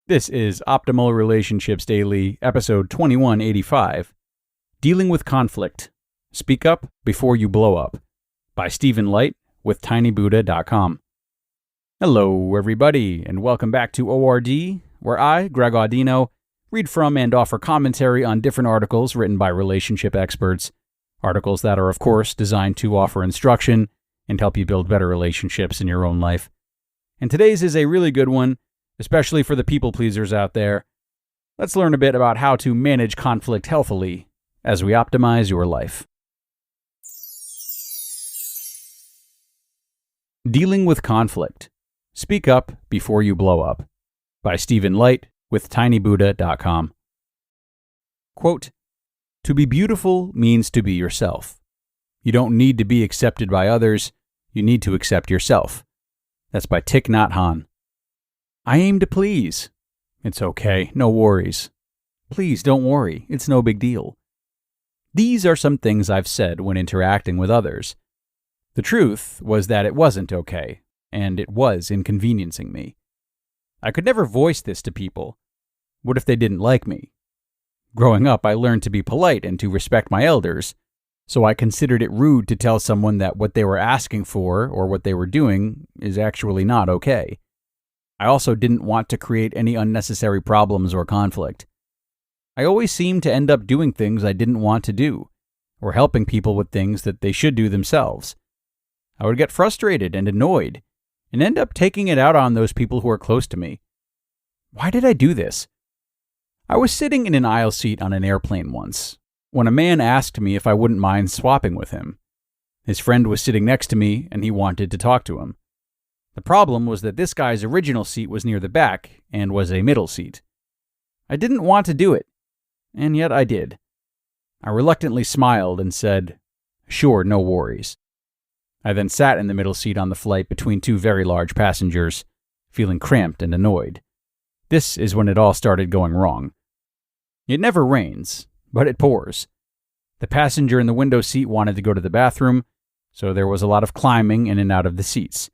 This is Optimal Relationships Daily, episode 2185, Dealing with Conflict. Speak Up Before You Blow Up, by Stephen Light with tinybuddha.com. Hello, everybody, and welcome back to ORD, where I, Greg Audino, read from and offer commentary on different articles written by relationship experts, articles that are, of course, designed to offer instruction and help you build better relationships in your own life. And today's is a really good one, especially for the people pleasers out there. Let's learn a bit about how to manage conflict healthily as we optimize your life. Dealing with Conflict. Speak Up Before You Blow Up, by Stephen Light with tinybuddha.com. Quote, "To be beautiful means to be yourself. You don't need to be accepted by others, you need to accept yourself." That's by Thich Nhat Hanh. I aim to please. It's okay, no worries. Please don't worry, it's no big deal. These are some things I've said when interacting with others. The truth was that it wasn't okay, and it was inconveniencing me. I could never voice this to people. What if they didn't like me? Growing up, I learned to be polite and to respect my elders, so I considered it rude to tell someone that what they were asking for or what they were doing is actually not okay. I also didn't want to create any unnecessary problems or conflict. I always seemed to end up doing things I didn't want to do, or helping people with things that they should do themselves. I would get frustrated and annoyed, and end up taking it out on those people who are close to me. Why did I do this? I was sitting in an aisle seat on an airplane once, when a man asked me if I wouldn't mind swapping with him. His friend was sitting next to me, and he wanted to talk to him. The problem was that this guy's original seat was near the back and was a middle seat. I didn't want to do it, and yet I did. I reluctantly smiled and said, "Sure, no worries." I then sat in the middle seat on the flight between two very large passengers, feeling cramped and annoyed. This is when it all started going wrong. It never rains, but it pours. The passenger in the window seat wanted to go to the bathroom, so there was a lot of climbing in and out of the seats.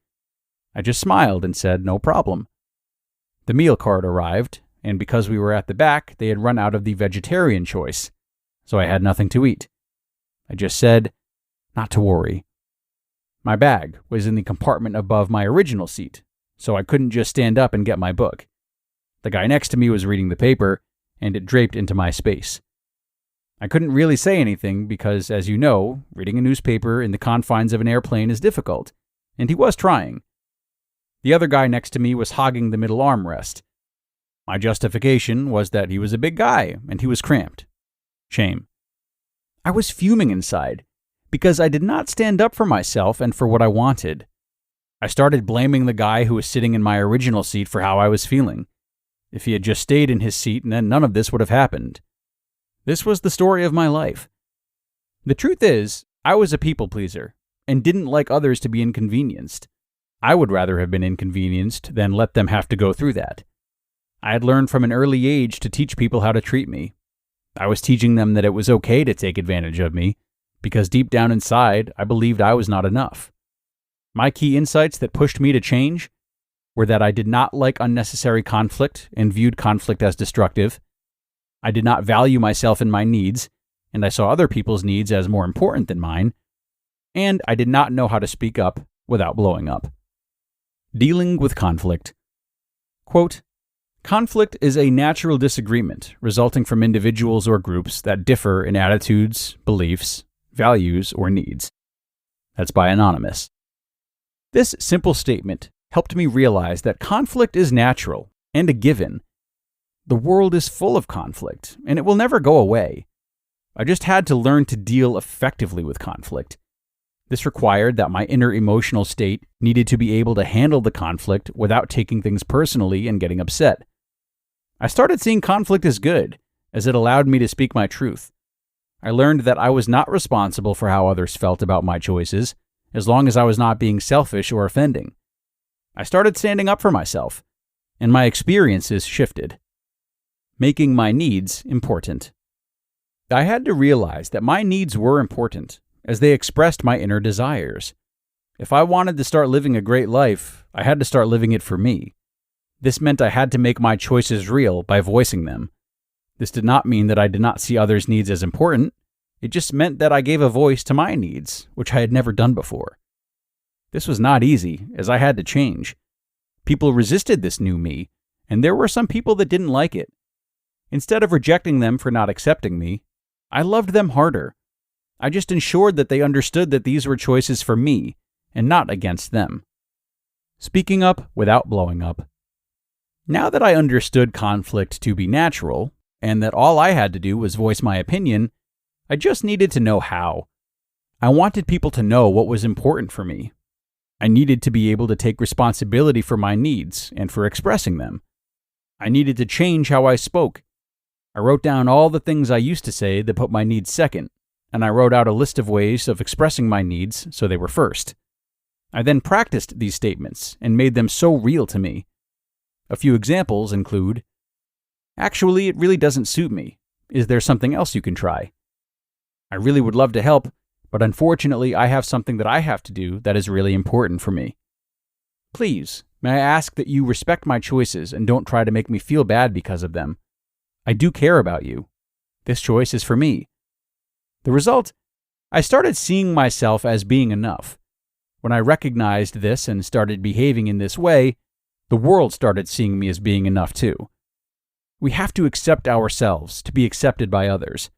I just smiled and said, "No problem." The meal cart arrived, and because we were at the back, they had run out of the vegetarian choice, so I had nothing to eat. I just said, "Not to worry." My bag was in the compartment above my original seat, so I couldn't just stand up and get my book. The guy next to me was reading the paper, and it draped into my space. I couldn't really say anything because, as you know, reading a newspaper in the confines of an airplane is difficult, and he was trying. The other guy next to me was hogging the middle armrest. My justification was that he was a big guy and he was cramped. Shame. I was fuming inside because I did not stand up for myself and for what I wanted. I started blaming the guy who was sitting in my original seat for how I was feeling. If he had just stayed in his seat, then none of this would have happened. This was the story of my life. The truth is, I was a people pleaser and didn't like others to be inconvenienced. I would rather have been inconvenienced than let them have to go through that. I had learned from an early age to teach people how to treat me. I was teaching them that it was okay to take advantage of me, because deep down inside, I believed I was not enough. My key insights that pushed me to change were that I did not like unnecessary conflict and viewed conflict as destructive. I did not value myself and my needs, and I saw other people's needs as more important than mine. And I did not know how to speak up without blowing up. Dealing with conflict. Quote, "Conflict is a natural disagreement resulting from individuals or groups that differ in attitudes, beliefs, values, or needs." That's by Anonymous. This simple statement helped me realize that conflict is natural and a given. The world is full of conflict, and it will never go away. I just had to learn to deal effectively with conflict. This required that my inner emotional state needed to be able to handle the conflict without taking things personally and getting upset. I started seeing conflict as good, as it allowed me to speak my truth. I learned that I was not responsible for how others felt about my choices, as long as I was not being selfish or offending. I started standing up for myself, and my experiences shifted, making my needs important. I had to realize that my needs were important, as they expressed my inner desires. If I wanted to start living a great life, I had to start living it for me. This meant I had to make my choices real by voicing them. This did not mean that I did not see others' needs as important. It just meant that I gave a voice to my needs, which I had never done before. This was not easy, as I had to change. People resisted this new me, and there were some people that didn't like it. Instead of rejecting them for not accepting me, I loved them harder. I just ensured that they understood that these were choices for me, and not against them. Speaking up without blowing up. Now that I understood conflict to be natural, and that all I had to do was voice my opinion, I just needed to know how. I wanted people to know what was important for me. I needed to be able to take responsibility for my needs and for expressing them. I needed to change how I spoke. I wrote down all the things I used to say that put my needs second, and I wrote out a list of ways of expressing my needs so they were first. I then practiced these statements and made them so real to me. A few examples include, "Actually, it really doesn't suit me. Is there something else you can try? I really would love to help, but unfortunately I have something that I have to do that is really important for me. Please, may I ask that you respect my choices and don't try to make me feel bad because of them. I do care about you. This choice is for me." The result? I started seeing myself as being enough. When I recognized this and started behaving in this way, the world started seeing me as being enough too. We have to accept ourselves to be accepted by others,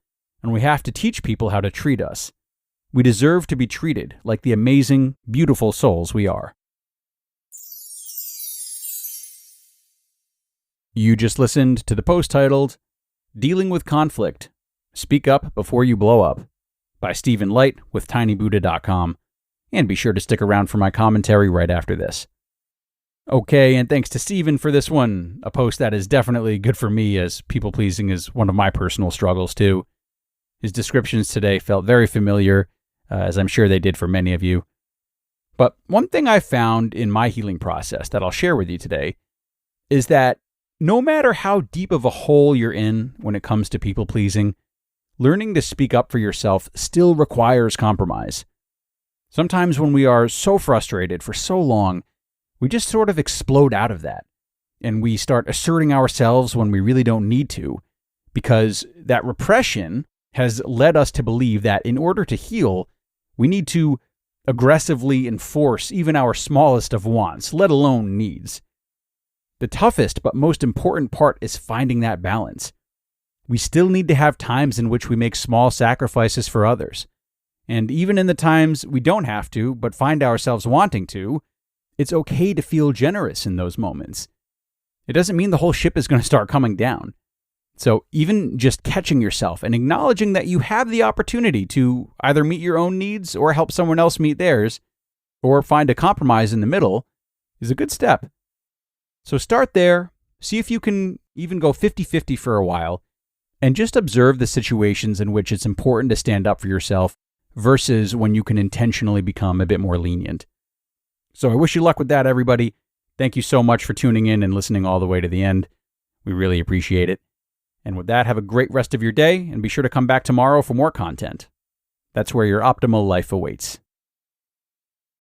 and we have to teach people how to treat us. We deserve to be treated like the amazing, beautiful souls we are. You just listened to the post titled, "Dealing with Conflict. Speak Up Before You Blow Up" by Stephen Light with tinybuddha.com, and be sure to stick around for my commentary right after this. Okay, and thanks to Stephen for this one, a post that is definitely good for me, as people-pleasing is one of my personal struggles too. His descriptions today felt very familiar, as I'm sure they did for many of you. But one thing I found in my healing process that I'll share with you today is that no matter how deep of a hole you're in when it comes to people-pleasing, learning to speak up for yourself still requires compromise. Sometimes when we are so frustrated for so long, we just sort of explode out of that, and we start asserting ourselves when we really don't need to, because that repression has led us to believe that in order to heal, we need to aggressively enforce even our smallest of wants, let alone needs. The toughest but most important part is finding that balance. We still need to have times in which we make small sacrifices for others. And even in the times we don't have to, but find ourselves wanting to, it's okay to feel generous in those moments. It doesn't mean the whole ship is going to start coming down. So even just catching yourself and acknowledging that you have the opportunity to either meet your own needs or help someone else meet theirs, or find a compromise in the middle, is a good step. So start there, see if you can even go 50-50 for a while, and just observe the situations in which it's important to stand up for yourself versus when you can intentionally become a bit more lenient. So I wish you luck with that, everybody. Thank you so much for tuning in and listening all the way to the end. We really appreciate it. And with that, have a great rest of your day, and be sure to come back tomorrow for more content. That's where your optimal life awaits.